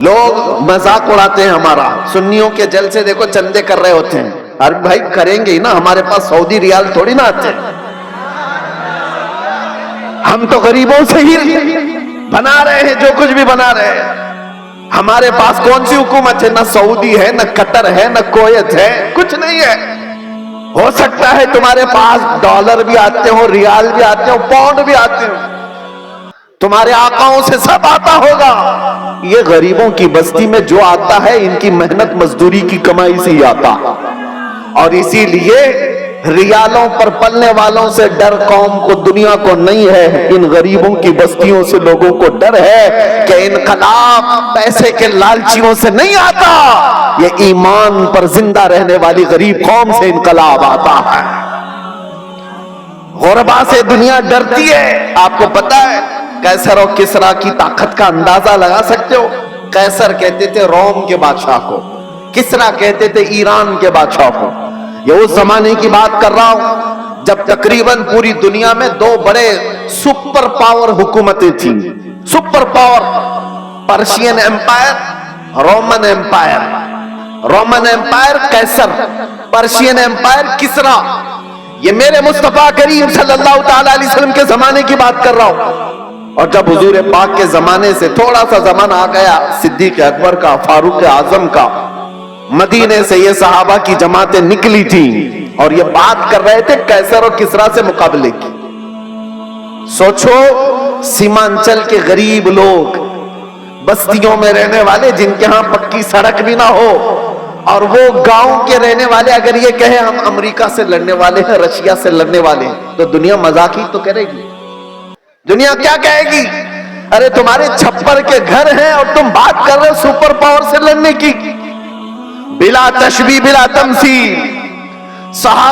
لوگ مذاق اڑاتے ہیں ہمارا، سنیوں کے جلسے دیکھو چندے کر رہے ہوتے ہیں. ارے بھائی کریں گے ہی نا، ہمارے پاس سعودی ریال تھوڑی نہ آتے ہیں، ہم تو غریبوں سے ہی بنا رہے ہیں جو کچھ بھی بنا رہے ہیں. ہمارے پاس کون سی حکومت ہے؟ نہ سعودی ہے، نہ قطر ہے، نہ کویت ہے، کچھ نہیں ہے. ہو سکتا ہے تمہارے پاس ڈالر بھی آتے ہوں، ریال بھی آتے ہوں، پاؤنڈ بھی آتے ہوں، تمہارے آقاؤں سے سب آتا ہوگا. یہ غریبوں کی بستی میں جو آتا ہے ان کی محنت مزدوری کی کمائی سے ہی آتا، اور اسی لیے ریالوں پر پلنے والوں سے ڈر قوم کو، دنیا کو نہیں ہے، ان غریبوں کی بستیوں سے لوگوں کو ڈر ہے کہ انقلاب پیسے کے لالچیوں سے نہیں آتا، یہ ایمان پر زندہ رہنے والی غریب قوم سے انقلاب آتا ہے. غربا سے دنیا ڈرتی ہے. آپ کو پتا ہے قیصر اور کسرا کی طاقت کا اندازہ لگا سکتے ہو؟ قیصر کہتے تھے روم کے بادشاہ کو، کسرا کہتے تھے ایران کے بادشاہ کو. یہ اس زمانے کی بات کر رہا ہوں جب تقریباً پوری دنیا میں دو بڑے سپر پاور حکومتیں تھیں. Super power, Persian empire, Roman empire. Roman empire قیصر، پرشین ایمپائر کسرا. یہ میرے مصطفیٰ کریم صلی اللہ تعالی علیہ وسلم کے زمانے کی بات کر رہا ہوں. اور جب حضور پاک کے زمانے سے تھوڑا سا زمانہ آ گیا، صدیق اکبر کا، فاروق اعظم کا، مدینے سے یہ صحابہ کی جماعتیں نکلی تھیں اور یہ بات کر رہے تھے قیصر اور کسرا سے مقابلے کی. سوچو سیمانچل کے غریب لوگ، بستیوں میں رہنے والے جن کے ہاں پکی سڑک بھی نہ ہو، اور وہ گاؤں کے رہنے والے اگر یہ کہے ہم امریکہ سے لڑنے والے ہیں، رشیا سے لڑنے والے ہیں، تو دنیا مذاق ہی تو کرے گی. دنیا کیا کہے گی؟ ارے تمہارے چھپر کے گھر ہیں اور تم بات کر رہے سپر پاور سے لڑنے کی. بلا تشبیہ بلا تمثیل. صحابہ